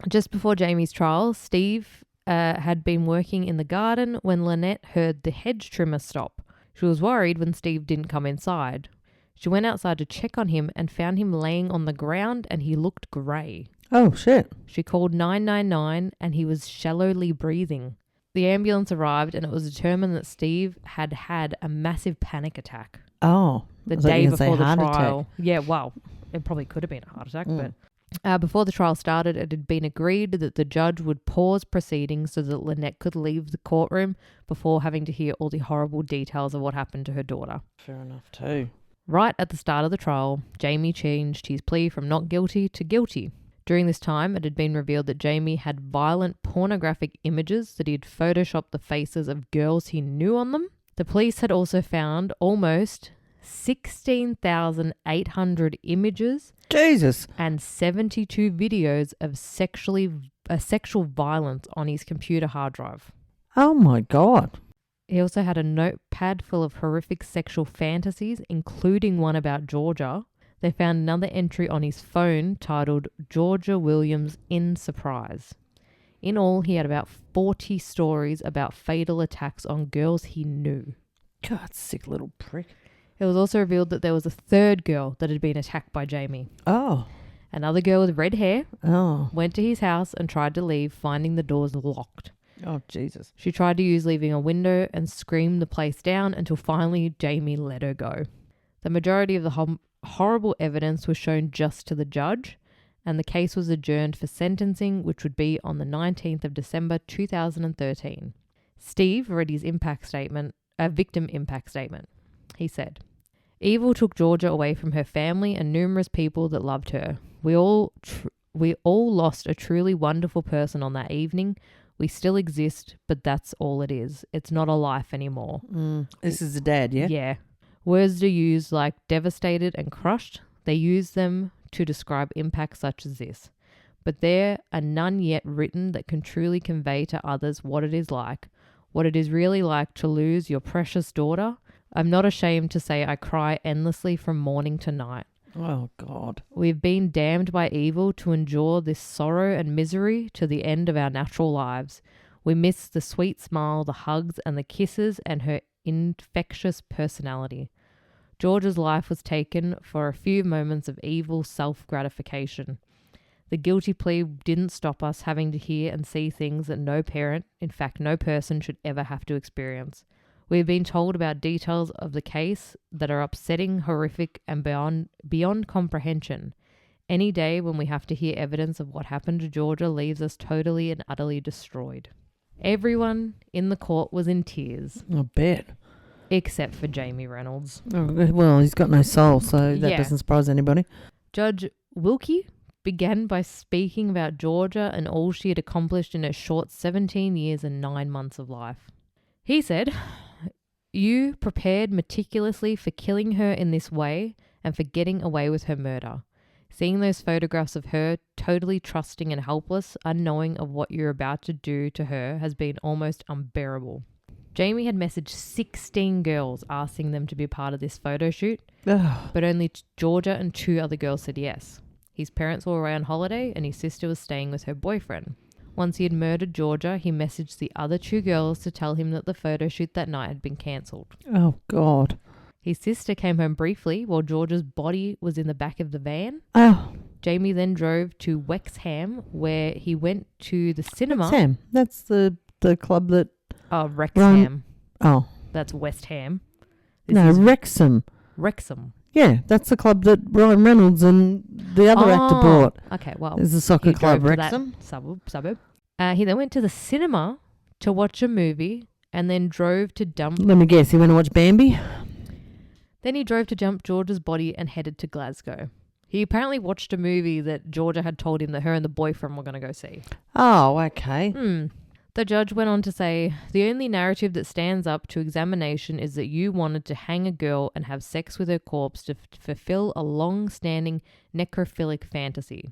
S1: Just before Jamie's trial, Steve had been working in the garden when Lynnette heard the hedge trimmer stop. She was worried when Steve didn't come inside. She went outside to check on him and found him laying on the ground, and he looked grey.
S2: Oh, shit.
S1: She called 999 and he was shallowly breathing. The ambulance arrived and it was determined that Steve had had a massive panic attack.
S2: Oh.
S1: The day before the trial. Yeah, well, it probably could have been a heart attack, but... before the trial started, it had been agreed that the judge would pause proceedings so that Lynnette could leave the courtroom before having to hear all the horrible details of what happened to her daughter.
S2: Fair enough too.
S1: Right at the start of the trial, Jamie changed his plea from not guilty to guilty. During this time, it had been revealed that Jamie had violent pornographic images that he had photoshopped the faces of girls he knew on them. The police had also found almost 16,800 images.
S2: Jesus.
S1: And 72 videos of sexual violence on his computer hard drive.
S2: Oh my God.
S1: He also had a notepad full of horrific sexual fantasies, including one about Georgia. They found another entry on his phone titled Georgia Williams in Surprise. In all, he had about 40 stories about fatal attacks on girls he knew.
S2: God, sick little prick.
S1: It was also revealed that there was a third girl that had been attacked by Jamie.
S2: Oh.
S1: Another girl with red hair
S2: went
S1: to his house and tried to leave, finding the doors locked.
S2: Oh, Jesus.
S1: She tried to use leaving a window and screamed the place down until finally Jamie let her go. The majority of the horrible evidence was shown just to the judge, and the case was adjourned for sentencing, which would be on the 19th of December 2013. Steve read his victim impact statement. He said, "Evil took Georgia away from her family and numerous people that loved her. We all lost a truly wonderful person on that evening. We still exist, but that's all it is. It's not a life anymore."
S2: This is the dad, yeah?
S1: Yeah. Words are used like devastated and crushed. They use them to describe impacts such as this. But there are none yet written that can truly convey to others what it is really like to lose your precious daughter. I'm not ashamed to say I cry endlessly from morning to night.
S2: Oh, God.
S1: We've been damned by evil to endure this sorrow and misery to the end of our natural lives. We miss the sweet smile, the hugs and the kisses, and her infectious personality. George's life was taken for a few moments of evil self-gratification. The guilty plea didn't stop us having to hear and see things that no parent, in fact no person, should ever have to experience. We've been told about details of the case that are upsetting, horrific, and beyond comprehension. Any day when we have to hear evidence of what happened to Georgia leaves us totally and utterly destroyed. Everyone in the court was in tears.
S2: I bet.
S1: Except for Jamie Reynolds.
S2: Oh, well, he's got no soul, so that doesn't surprise anybody.
S1: Judge Wilkie began by speaking about Georgia and all she had accomplished in her short 17 years and 9 months of life. He said, "You prepared meticulously for killing her in this way and for getting away with her murder. Seeing those photographs of her totally trusting and helpless, unknowing of what you're about to do to her, has been almost unbearable." Jamie had messaged 16 girls asking them to be part of this photo shoot, but only Georgia and 2 other girls said yes. His parents were away on holiday and his sister was staying with her boyfriend. Once he had murdered Georgia, he messaged the other 2 girls to tell him that the photo shoot that night had been cancelled.
S2: Oh, God.
S1: His sister came home briefly while Georgia's body was in the back of the van.
S2: Oh.
S1: Jamie then drove to Wexham, where he went to the cinema.
S2: Wexham. That's the club that...
S1: Oh, Wrexham.
S2: Oh.
S1: That's West Ham.
S2: Wrexham.
S1: Wrexham.
S2: Yeah, that's the club that Ryan Reynolds and the other actor bought.
S1: Okay, well.
S2: There's a soccer club, Wrexham.
S1: Suburb. He then went to the cinema to watch a movie and then drove to dump...
S2: Let me guess, he went to watch Bambi?
S1: Then he drove to dump Georgia's body and headed to Glasgow. He apparently watched a movie that Georgia had told him that her and the boyfriend were going to go see.
S2: Oh, okay.
S1: The judge went on to say, "The only narrative that stands up to examination is that you wanted to hang a girl and have sex with her corpse to fulfill a long-standing necrophilic fantasy."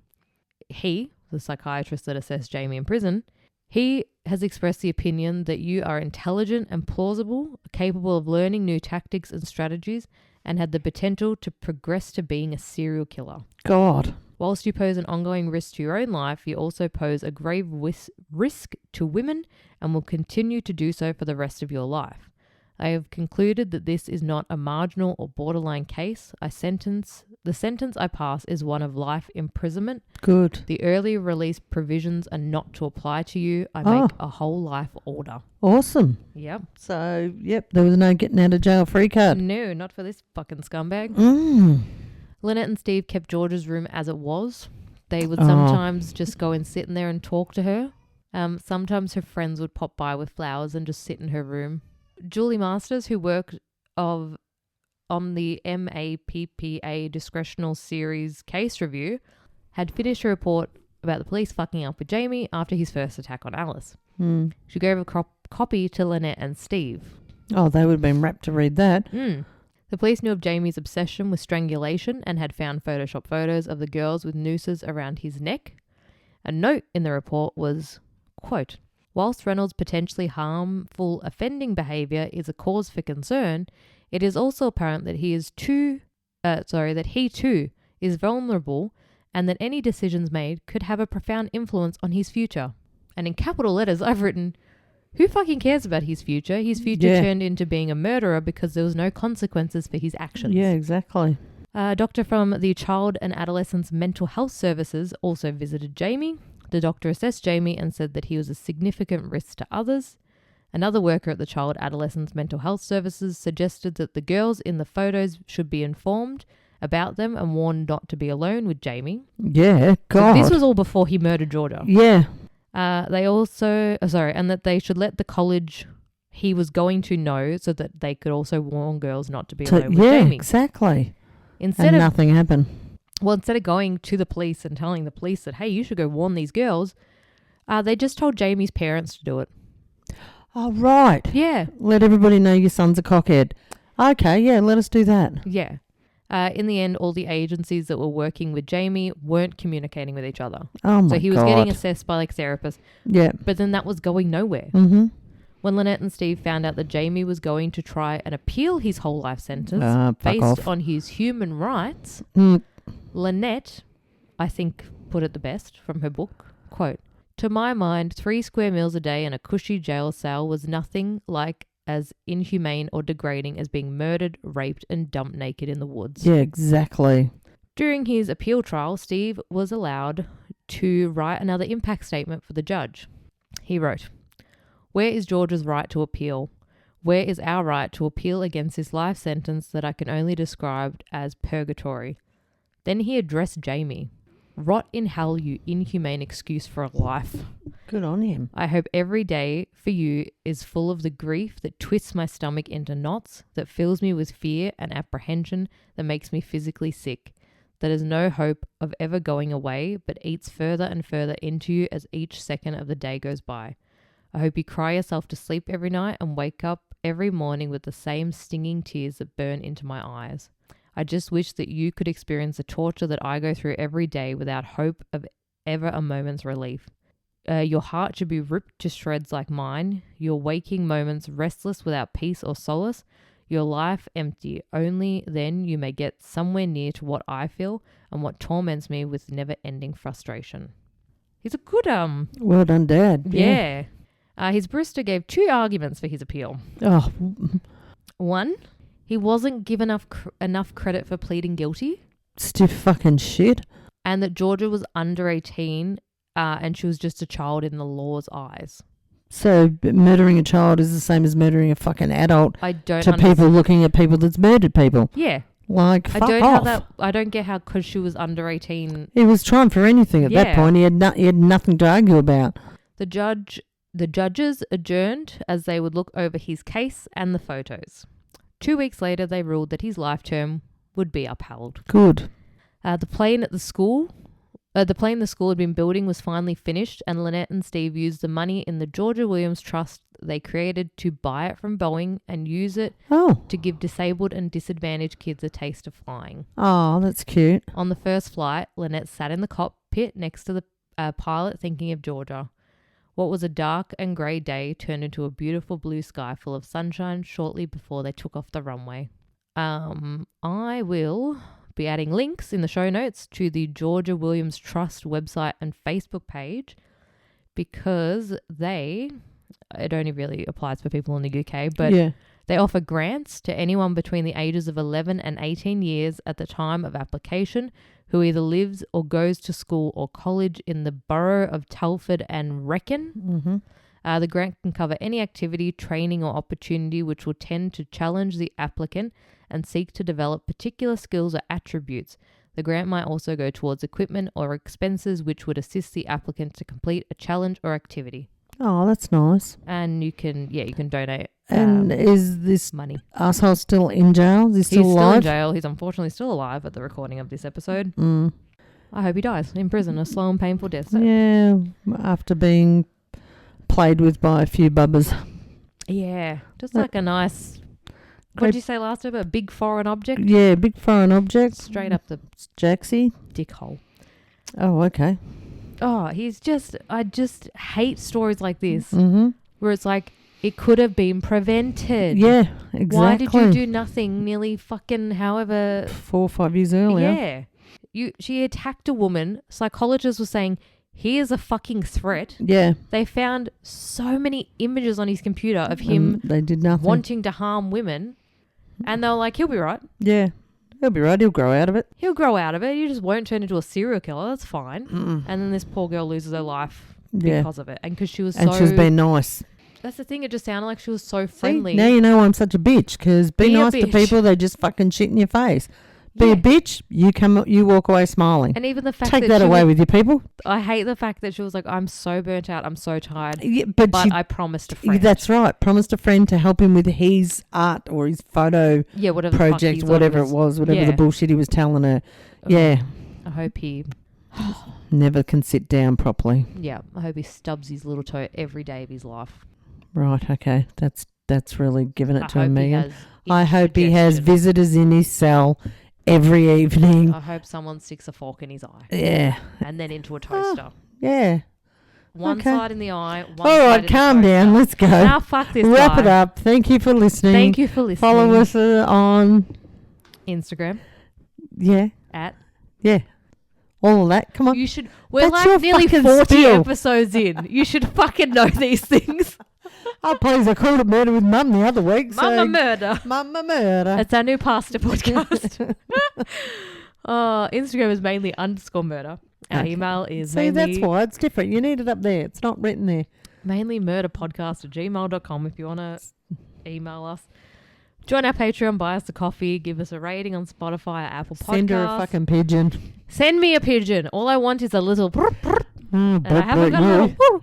S1: He, the psychiatrist that assessed Jamie in prison, he has expressed the opinion that you are intelligent and plausible, capable of learning new tactics and strategies, and had the potential to progress to being a serial killer.
S2: God.
S1: Whilst you pose an ongoing risk to your own life, you also pose a grave risk to women and will continue to do so for the rest of your life. I have concluded that this is not a marginal or borderline case. The sentence I pass is one of life imprisonment.
S2: Good.
S1: The early release provisions are not to apply to you. I make a whole life order.
S2: Awesome.
S1: Yep.
S2: So, there was no getting out of jail free card.
S1: No, not for this fucking scumbag. Lynnette and Steve kept Georgia's room as it was. They would sometimes just go and sit in there and talk to her. Sometimes her friends would pop by with flowers and just sit in her room. Julie Masters, who worked on the MAPPA discretional series case review, had finished her report about the police fucking up with Jamie after his first attack on Alice. She gave a copy to Lynnette and Steve. Oh,
S2: they would have been rapt to read that.
S1: The police knew of Jamie's obsession with strangulation and had found Photoshop photos of the girls with nooses around his neck. A note in the report was, quote, "Whilst Reynolds' potentially harmful offending behaviour is a cause for concern, it is also apparent that he too is vulnerable and that any decisions made could have a profound influence on his future." And in capital letters, I've written, who fucking cares about his future? His future turned into being a murderer because there was no consequences for his actions.
S2: Yeah, exactly.
S1: A doctor from the Child and Adolescents Mental Health Services also visited Jamie. The doctor assessed Jamie and said that he was a significant risk to others. Another worker at the Child Adolescents Mental Health Services suggested that the girls in the photos should be informed about them and warned not to be alone with Jamie.
S2: Yeah, God.
S1: So this was all before he murdered Georgia.
S2: Yeah.
S1: They also, and that they should let the college he was going to know so that they could also warn girls not to be alone with Jamie.
S2: Yeah, exactly.
S1: Instead of
S2: nothing happened.
S1: Well, instead of going to the police and telling the police that, hey, you should go warn these girls, they just told Jamie's parents to do it.
S2: Oh, right.
S1: Yeah.
S2: Let everybody know your son's a cockhead. Okay, yeah, let us do that.
S1: Yeah. In the end, all the agencies that were working with Jamie weren't communicating with each other.
S2: Oh, my God.
S1: So he was getting assessed by, therapists.
S2: Yeah.
S1: But then that was going nowhere.
S2: Mm-hmm.
S1: When Lynnette and Steve found out that Jamie was going to try and appeal his whole life sentence based on his human rights, Lynnette, I think, put it the best from her book, quote, "To my mind, 3 square meals a day in a cushy jail cell was nothing like as inhumane or degrading as being murdered, raped and dumped naked in the woods."
S2: Yeah, exactly.
S1: During his appeal trial, Steve was allowed to write another impact statement for the judge. He wrote, "Where is George's right to appeal? Where is our right to appeal against this life sentence that I can only describe as purgatory?" Then he addressed Jamie. "Rot in hell, you inhumane excuse for a life.
S2: Good on him.
S1: I hope every day for you is full of the grief that twists my stomach into knots, that fills me with fear and apprehension, that makes me physically sick, that has no hope of ever going away, but eats further and further into you as each second of the day goes by. I hope you cry yourself to sleep every night and wake up every morning with the same stinging tears that burn into my eyes. I just wish that you could experience the torture that I go through every day without hope of ever a moment's relief. Your heart should be ripped to shreds like mine, your waking moments restless without peace or solace, your life empty. Only then you may get somewhere near to what I feel and what torments me with never-ending frustration." He's a good,
S2: Well done, Dad.
S1: Yeah. His barrister gave 2 arguments for his appeal.
S2: Oh.
S1: 1, he wasn't given enough credit for pleading guilty.
S2: Stiff fucking shit.
S1: And that Georgia was under 18 and she was just a child in the law's eyes.
S2: So murdering a child is the same as murdering a fucking adult.
S1: I don't
S2: to people looking at people that's murdered people.
S1: Yeah.
S2: Like, fuck off.
S1: I don't get how, because she was under 18.
S2: He was trying for anything at that point. He had nothing to argue about.
S1: The judges adjourned as they would look over his case and the photos. 2 weeks later, they ruled that his life term would be upheld.
S2: Good.
S1: The plane the school had been building was finally finished, and Lynnette and Steve used the money in the Georgia Williams Trust they created to buy it from Boeing and use it to give disabled and disadvantaged kids a taste of flying.
S2: Oh, that's cute.
S1: On the first flight, Lynnette sat in the cockpit next to the pilot thinking of Georgia. What was a dark and grey day turned into a beautiful blue sky full of sunshine shortly before they took off the runway. I will be adding links in the show notes to the Georgia Williams Trust website and Facebook page, because it only really applies for people in the UK, but they offer grants to anyone between the ages of 11 and 18 years at the time of application who either lives or goes to school or college in the borough of Telford and Wrekin.
S2: Mm-hmm.
S1: The grant can cover any activity, training or opportunity which will tend to challenge the applicant and seek to develop particular skills or attributes. The grant might also go towards equipment or expenses which would assist the applicant to complete a challenge or activity.
S2: Oh, that's nice.
S1: And you can donate.
S2: And is this
S1: money
S2: asshole still in jail? Is he still alive?
S1: He's still in jail. He's unfortunately still alive at the recording of this episode. I hope he dies in prison, a slow and painful death. So.
S2: Yeah, after being played with by a few bubbers.
S1: Yeah, just like a nice... What did you say last time? A big foreign object?
S2: Yeah, big foreign object.
S1: Straight up the...
S2: Jaxie.
S1: Dick hole.
S2: Oh, okay.
S1: Oh, I just hate stories like this.
S2: Mm-hmm.
S1: Where it's like, it could have been prevented.
S2: Yeah, exactly.
S1: Why did you do nothing nearly fucking however...
S2: 4 or 5 years earlier.
S1: Yeah. She attacked a woman. Psychologists were saying, here's a fucking threat.
S2: Yeah.
S1: They found so many images on his computer of him
S2: they did nothing.
S1: wanting to harm women. And they were like, he'll be right.
S2: Yeah. He'll be right. He'll grow out of it.
S1: He'll grow out of it. You just won't turn into a serial killer. That's fine.
S2: Mm-mm.
S1: And then this poor girl loses her life
S2: Yeah.
S1: because of it. And because she was
S2: And
S1: so...
S2: she's been nice.
S1: That's the thing. It just sounded like she was so
S2: See,
S1: friendly.
S2: now you know I'm such a bitch, because be
S1: Be a
S2: nice to
S1: bitch.
S2: people, they just fucking shit in your face. Be
S1: Yeah.
S2: a bitch, you walk away smiling.
S1: And even the fact
S2: Take
S1: that
S2: that
S1: she
S2: away
S1: was,
S2: with you, people.
S1: I hate the fact that she was like, I'm so burnt out. I'm so tired.
S2: Yeah, but
S1: I promised a friend.
S2: that's right. Promised a friend to help him with his art or his photo
S1: Yeah, whatever the fuck
S2: project,
S1: he thought
S2: whatever it was, whatever
S1: yeah.
S2: the bullshit he was telling her.
S1: Oh,
S2: Yeah,
S1: I hope he...
S2: never can sit down properly.
S1: Yeah, I hope he stubs his little toe every day of his life.
S2: Right, okay. That's really giving it
S1: I
S2: to him,
S1: hope he
S2: Megan.
S1: has
S2: I hope he has
S1: indigestion.
S2: visitors in his cell every evening.
S1: I hope someone sticks a fork in his eye
S2: Yeah,
S1: and then into a toaster.
S2: yeah.
S1: One
S2: Okay.
S1: side in the eye, one
S2: All
S1: side
S2: right,
S1: in
S2: calm
S1: the
S2: down.
S1: toaster.
S2: Let's go.
S1: Now fuck this
S2: Wrap
S1: guy.
S2: it up. Thank you for listening.
S1: Thank you for listening.
S2: Follow us on,
S1: Instagram
S2: yeah,
S1: at...
S2: all of that. Come on.
S1: You should... We're
S2: That's your
S1: like nearly
S2: fucking
S1: 40
S2: spiel.
S1: episodes in. You should fucking know these things.
S2: Oh, please, I called it Murder with Mum the other week.
S1: Mama Murder.
S2: Mama Murder.
S1: It's our new pasta podcast. Instagram is mainly_murder. Our
S2: Okay.
S1: email is
S2: See, that's
S1: mainly
S2: why it's different. You need it up there. It's not written there.
S1: mainlymurderpodcast@gmail.com if you want to email us. Join our Patreon, buy us a coffee, give us a rating on Spotify or Apple Podcasts.
S2: Send her a fucking pigeon.
S1: Send me a pigeon. All I want is a little...
S2: Oh,
S1: and I haven't got a little...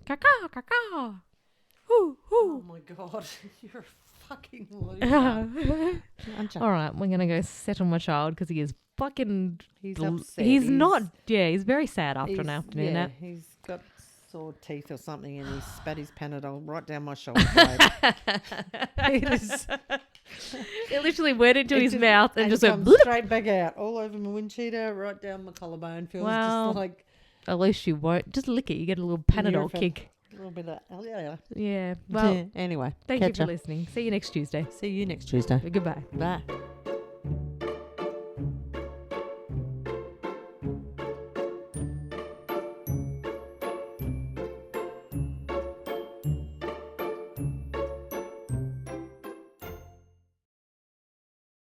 S1: Caca, caca.
S2: Oh my God, you're a fucking loser.
S1: All right, we're going to go settle my child because he is fucking...
S2: He's upset.
S1: He's not... Yeah, he's very sad after an
S2: He's-
S1: afternoon
S2: yeah,
S1: nap.
S2: he's got sore teeth or something, and he spat his Panadol right down my shoulder blade. It is-
S1: It literally went into
S2: it
S1: his
S2: just-
S1: mouth and just went...
S2: comes
S1: bloop.
S2: straight back out, all over my windsheeter, right down my collarbone. Feels
S1: Well,
S2: just like
S1: At least you won't. Just lick it. You get a little
S2: Nurofen.
S1: Panadol kick.
S2: a little bit of.
S1: Yeah. Well,
S2: Anyway,
S1: thank you
S2: catch
S1: for
S2: ya.
S1: listening. See you next Tuesday.
S2: See you next Tuesday.
S1: Goodbye.
S2: Bye.